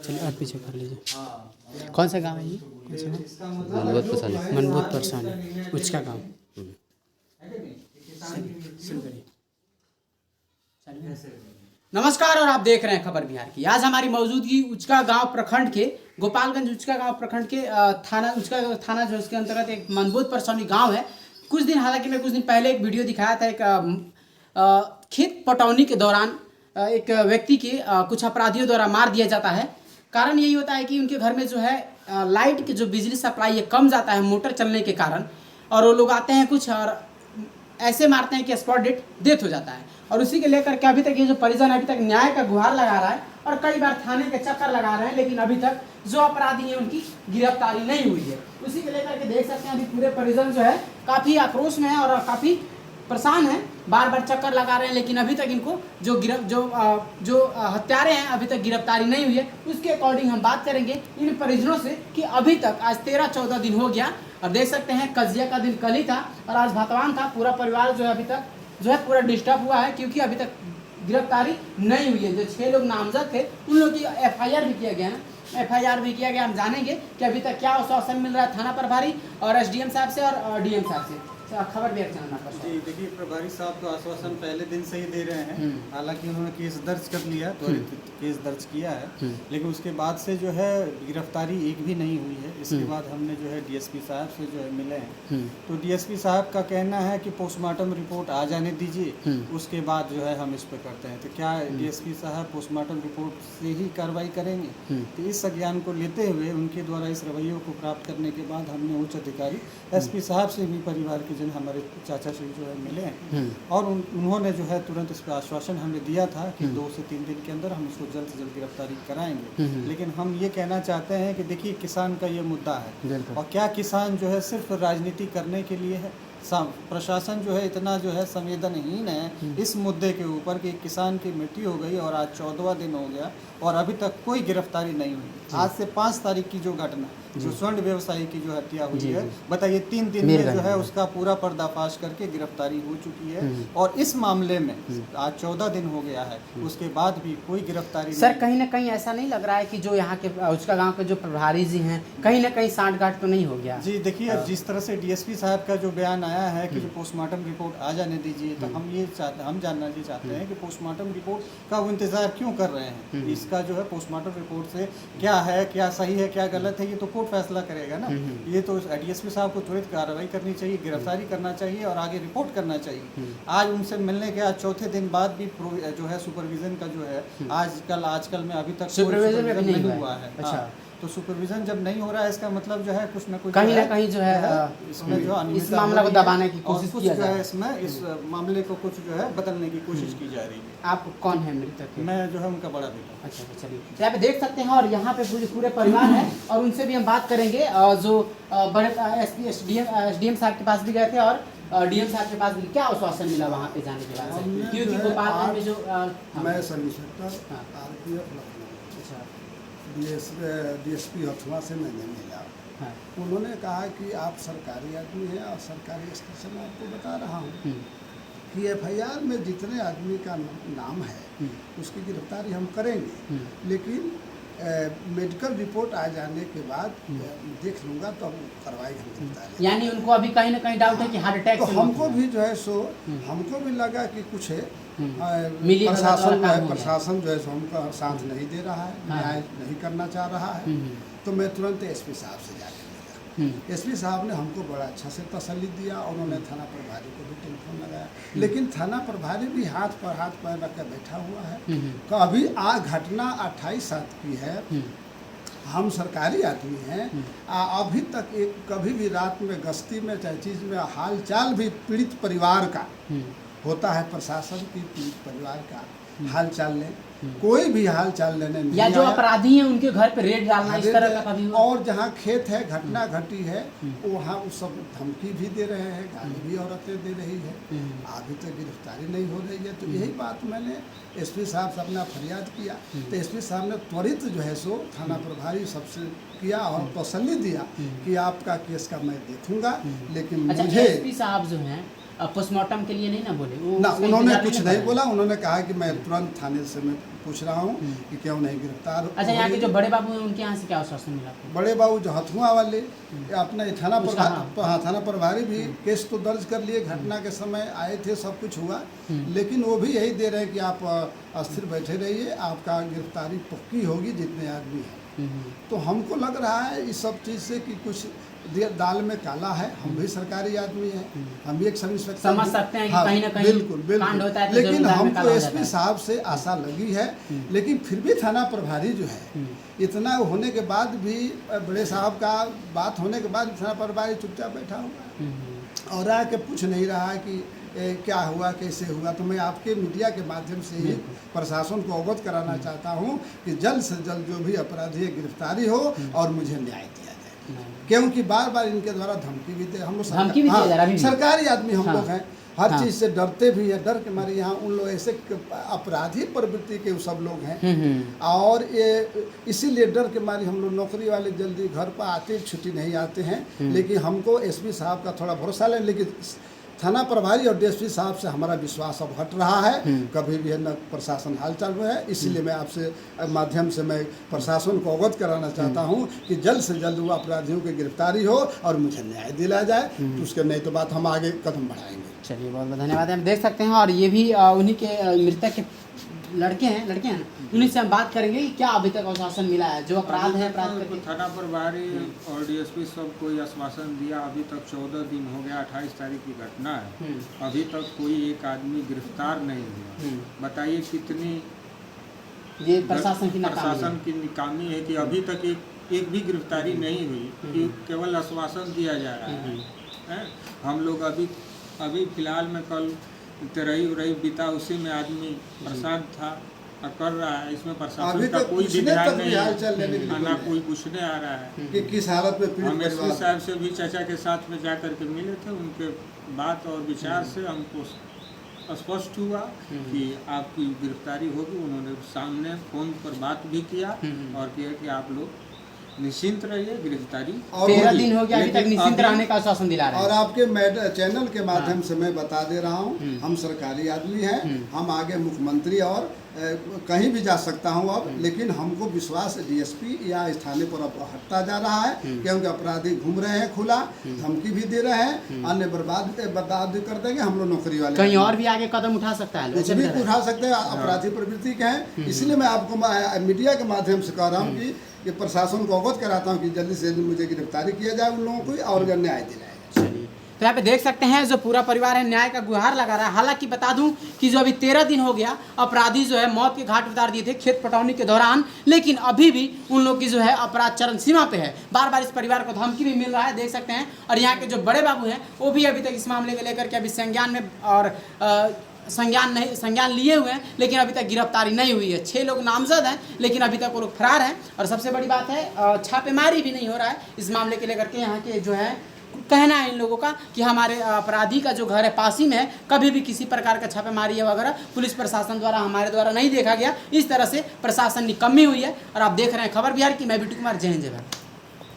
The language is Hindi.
चलिए आप पीछे कर लीजिए। कौन सा गांव है ये? कौन सा गाँव? मनबूत परसानी उचका गांव। शुरू करिए। नमस्कार और आप देख रहे हैं खबर बिहार की। आज हमारी मौजूदगी उचका गांव प्रखंड के गोपालगंज उचका गांव प्रखंड के थाना उचका थाना जो उसके अंतर्गत एक मनबूत परसौनी गांव है। कुछ दिन हालांकि मैं कुछ दिन पहले एक वीडियो दिखाया था। एक खेत पटौनी के दौरान एक व्यक्ति के कुछ अपराधियों द्वारा मार दिया जाता है। कारण यही होता है कि उनके घर में जो है लाइट की जो बिजली सप्लाई है कम जाता है मोटर चलने के कारण, और वो लोग आते हैं कुछ और ऐसे मारते हैं कि स्पॉट डेथ हो जाता है। और उसी के लेकर के अभी तक ये जो परिजन अभी तक न्याय का गुहार लगा रहा है और कई बार थाने के चक्कर लगा रहे हैं, लेकिन अभी तक जो अपराधी है उनकी गिरफ्तारी नहीं हुई है। उसी के लेकर के देख सकते हैं अभी पूरे परिजन जो है काफ़ी आक्रोश में है और काफ़ी परेशान है, बार बार चक्कर लगा रहे हैं, लेकिन अभी तक इनको जो हत्यारे हैं अभी तक गिरफ्तारी नहीं हुई है। उसके अकॉर्डिंग हम बात करेंगे इन परिजनों से कि अभी तक आज 13-14 दिन हो गया और देख सकते हैं कजिया का दिन कल ही था और आज भातवान था। पूरा परिवार जो है अभी तक जो है पूरा डिस्टर्ब हुआ है क्योंकि अभी तक गिरफ्तारी नहीं हुई है। जो 6 लोग नामजद थे उन लोगों की FIR भी किया गया ना, FIR भी किया गया। हम जानेंगे कि अभी तक क्या आश्वासन मिल रहा है थाना प्रभारी और SDM साहब से और DM साहब से। खबर भी अच्छा ना जी देखिए, प्रभारी साहब तो आश्वासन पहले दिन से ही दे रहे हैं। हालांकि उन्होंने केस दर्ज कर लिया, त्वरित केस दर्ज किया है, लेकिन उसके बाद से जो है गिरफ्तारी एक भी नहीं हुई है। इसके बाद हमने जो है DSP साहब से जो है मिले हैं, तो DSP साहब का कहना है कि पोस्टमार्टम रिपोर्ट आ जाने दीजिए, उसके बाद जो है हम इस पर करते हैं। तो क्या DSP साहब पोस्टमार्टम रिपोर्ट से ही कार्रवाई करेंगे? तो इस संज्ञान को लेते हुए उनके द्वारा इस रवैये को प्राप्त करने के बाद हमने उच्च अधिकारी SP साहब से भी परिवार के हमारे चाचा श्री जो है मिले हैं और उन्होंने जो है तुरंत इस पर आश्वासन हमें दिया था कि 2 से 3 दिन के अंदर हम इसको जल्द से जल्द गिरफ्तारी कराएंगे। लेकिन हम ये कहना चाहते हैं कि देखिए, किसान का ये मुद्दा है और क्या किसान जो है सिर्फ राजनीति करने के लिए है? प्रशासन जो है इतना जो है संवेदनहीन है इस मुद्दे के ऊपर कि किसान की मृत्यु हो गई और आज 14वां दिन हो गया और अभी तक कोई गिरफ्तारी नहीं हुई। आज से 5 तारीख की जो घटना, जो स्वर्ण व्यवसायी की जो हत्या हुई है, बताइए 3 दिन में जो है उसका पूरा पर्दाफाश करके गिरफ्तारी हो चुकी है। और इस मामले में आज 14 दिन हो गया है, उसके बाद भी कोई गिरफ्तारी सर कहीं ना कहीं ऐसा नहीं लग रहा है कि जो यहाँ के उसका गांव के जो प्रभारी जी हैं कहीं ना कहीं सांठ-गांठ तो नहीं हो गया? जी देखिए, अब जिस तरह से DSP साहब का जो बयान आया है कि जो पोस्टमार्टम रिपोर्ट आ जाने दीजिए, तो हम जानना चाहते हैं कि पोस्टमार्टम रिपोर्ट का वो इंतजार क्यों कर रहे हैं? इसका जो है पोस्टमार्टम रिपोर्ट से क्या है, क्या सही है, क्या गलत है, ये तो कोर्ट फैसला करेगा ना। ये तो DSP साहब को तुरंत कार्रवाई करनी चाहिए, गिरफ्तारी करना चाहिए और आगे रिपोर्ट करना चाहिए। आज उनसे मिलने के आज 4थे दिन बाद भी जो है सुपरविजन का जो है आजकल में अभी तक सुपरविजन नहीं हुआ है। अच्छा, तो सुपरविजन जब नहीं हो रहा है, इसका मतलब जो है कुछ ना कुछ कहीं ना कहीं जो है इसमें जो इस मामला को दबाने की कोशिश किया जा रहा है। इसमें इस मामले को कुछ जो है बदलने की कोशिश की जा रही है। आप कौन है मृतक? मैं जो है उनका बड़ा बेटा। अच्छा चलिए, यहाँ पे देख सकते हैं और यहाँ पे पूरे परिवार है और उनसे भी हम बात करेंगे। जो बड़े SDM साहब के पास भी गए थे और DM साहब के पास भी क्या आश्वासन मिला वहाँ पे जाने के बाद? क्योंकि गोपालगंज में जो मैं sub inspector RPF DSP Hathua से मैंने मिला। उन्होंने कहा कि आप सरकारी आदमी हैं और सरकारी स्तर से मैं आपको बता रहा हूँ कि FIR में जितने आदमी का नाम है उसकी गिरफ्तारी हम करेंगे, लेकिन मेडिकल रिपोर्ट आ जाने के बाद देख लूँगा तो हम कार्रवाई हम गिरफ्तारी। यानी उनको अभी कहीं ना कहीं डाउट है कि हार्ट अटैक तो हमको भी जो है हमको भी लगा कि कुछ है प्रशासन जो है सो हमका साथ नहीं दे रहा है, न्याय नहीं करना चाह रहा है। तो मैं तुरंत SP साहब से जाकर मिला। SP साहब ने हमको बड़ा अच्छा से तसल्ली दिया और उन्होंने थाना प्रभारी को भी टेलीफोन लगाया, लेकिन थाना प्रभारी भी हाथ पैर रख कर बैठा हुआ है कि अभी घटना 28/7 की है, हम सरकारी आदमी हैं, अभी तक कभी भी रात में गश्ती में चाहे चीज़ में हाल चाल भी पीड़ित परिवार का होता है, प्रशासन की पीड़ित परिवार का हाल चाल लें, कोई भी हाल चाल लेने नहीं या जो अपराधी हैं उनके घर पे रेड डालना इस तरह का कभी हुआ? और जहाँ खेत है घटना घटी है वहाँ उस सब धमकी भी दे रहे हैं, गाली भी औरतें दे रही है, अभी तक गिरफ्तारी नहीं हो रही है। तो यही बात मैंने SP साहब से अपना फरियाद किया, तो SP साहब ने त्वरित जो है सो थाना प्रभारी सबसे किया और तसल्ली दिया कि आपका केस का मैं देखूंगा, लेकिन मुझे SP साहब जो हैं पोस्टमार्टम के लिए नहीं ना बोले? ना, उन्होंने कुछ नहीं बोला। उन्होंने कहा कि मैं तुरंत थाने से मैं पूछ रहा हूँ कि क्यों नहीं गिरफ्तार हो अच्छा, यहाँ के रही। जो बड़े बाबू हैं उनके यहाँ से क्या आश्वासन मिला आपको? बड़े बाबू जो हथुआ वाले ये अपना ये थाना उसका प्रभारी, थाना प्रभारी भी केस तो दर्ज कर लिए, घटना के समय आए थे, सब कुछ हुआ, लेकिन वो भी यही दे रहे हैं कि आप अस्थिर बैठे रहिए, आपका गिरफ्तारी पक्की होगी जितने आदमी हैं। तो हमको लग रहा है इस सब चीज़ से कि कुछ दाल में काला है। हम भी सरकारी आदमी हैं, हम भी एक सब इंस्पेक्टर समझ सकते हैं कि हाँ, कहीं ना कहीं बिल्कुल कांड होता है तो लेकिन जरूर दाल में हमको काला हो जाता एसपी है। साहब से आशा लगी है, लेकिन फिर भी थाना प्रभारी जो है इतना होने के बाद भी, बड़े साहब का बात होने के बाद थाना प्रभारी चुपचाप बैठा हुआ है और आके पूछ नहीं रहा है कि क्या हुआ, कैसे हुआ। तो मैं आपके मीडिया के माध्यम से ही प्रशासन को अवगत कराना चाहता हूँ कि जल्द से जल्द जो भी अपराधी है गिरफ्तारी हो और मुझे न्याय दिया जाए, क्योंकि बार बार इनके द्वारा धमकी भी दे, हम लोग धमकी भी दिया जा रहा है अभी भी। सरकारी आदमी हम लोग हैं, हर हाँ। चीज़ से डरते भी है, डर के मारे यहाँ उन लोग ऐसे अपराधी प्रवृत्ति के सब लोग हैं और ये इसीलिए डर के मारे हम लोग नौकरी वाले जल्दी घर पर आते, छुट्टी नहीं आते हैं। लेकिन हमको एसपी साहब का थोड़ा भरोसा है, लेकिन थाना प्रभारी और डीएसपी साहब से हमारा विश्वास अब हट रहा है, कभी भी है न प्रशासन हाल चाल में है। इसीलिए मैं आपसे माध्यम से मैं प्रशासन को अवगत कराना चाहता हूं कि जल्द से जल्द वो अपराधियों की गिरफ्तारी हो और मुझे न्याय दिलाया जाए, तो उसके नहीं तो बात हम आगे कदम बढ़ाएंगे। चलिए, बहुत बहुत धन्यवाद। हम देख सकते हैं और ये भी उन्हीं के मृतक के लड़के हैं ना, उन्हीं से हम बात करेंगे कि क्या अभी तक आश्वासन मिला है जो अपराध है, अपराध करके। थाना प्रभारी और डीएसपी सब कोई आश्वासन दिया। अभी तक 14 दिन हो गया, 28 तारीख की घटना है, अभी तक कोई एक आदमी गिरफ्तार नहीं हुआ। बताइए कितनी ये प्रशासन की नाकामी है। प्रशासन की नाकामी है कि अभी तक एक भी गिरफ्तारी नहीं हुई, कि केवल आश्वासन दिया जा रहा है। हम लोग अभी फिलहाल में कल तेरही बीता, उसी में आदमी परेशान था और कर रहा है। इसमें प्रशासन का कोई भी ध्यान नहीं है, ना कोई पूछने आ रहा है कि किस हालत में पीड़ित हम एसपी परिवार- साहब से भी चाचा के साथ में जा कर के मिले थे। उनके बात और विचार से हमको स्पष्ट हुआ कि आपकी गिरफ्तारी होगी। उन्होंने सामने फोन पर बात भी किया और किया कि आप लोग निश्चिंत रहिए, गिरफ्तारी। 13 दिन हो गया, अभी तक लेकिन निश्चिंत अभी- रहने का आश्वासन दिला रहे और हैं। आपके चैनल के माध्यम से मैं बता दे रहा हूँ, हम सरकारी आदमी हैं, हम आगे मुख्यमंत्री और कहीं भी जा सकता हूँ अब, लेकिन हमको विश्वास है डीएसपी या स्थानीय पर अब हटता जा रहा है, क्योंकि अपराधी घूम रहे हैं खुला, धमकी भी दे रहे हैं, अन्य बर्बाद भी कर देंगे। हम लोग नौकरी वाले कहीं और भी आगे कदम उठा सकता है, कुछ भी उठा सकते हैं, अपराधी प्रवृत्ति के हैं। इसलिए मैं आपको मीडिया के माध्यम से कह रहा हूँ कि प्रशासन को अवगत कराता हूँ कि जल्दी से जल्दी मुझे गिरफ्तारी किया जाए उन लोगों को और न्याय दिलाया जाए। चलिए, तो यहाँ पे देख सकते हैं जो पूरा परिवार है न्याय का गुहार लगा रहा है। हालांकि बता दूं कि जो अभी 13 दिन हो गया, अपराधी जो है मौत के घाट उतार दिए थे खेत पटौनी के दौरान, लेकिन अभी भी उन लोग की जो है अपराध चरम सीमा पे है। बार बार इस परिवार को धमकी भी मिल रहा है, देख सकते हैं। और यहाँ के जो बड़े बाबू हैं वो भी अभी तक इस मामले को लेकर के अभी संज्ञान में और संज्ञान लिए हुए हैं, लेकिन अभी तक गिरफ्तारी नहीं हुई है। 6 लोग नामजद हैं, लेकिन अभी तक वो लोग फरार हैं। और सबसे बड़ी बात है छापेमारी भी नहीं हो रहा है इस मामले के लेकर के। यहाँ के जो है कहना है इन लोगों का कि हमारे अपराधी का जो घर है पास ही में है, कभी भी किसी प्रकार का छापेमारी है वगैरह पुलिस प्रशासन द्वारा हमारे द्वारा नहीं देखा गया। इस तरह से प्रशासन निकम्मी हुई है। और आप देख रहे हैं खबर बिहार की, मैं बिट्टू कुमार, जय हिंद जय भारत।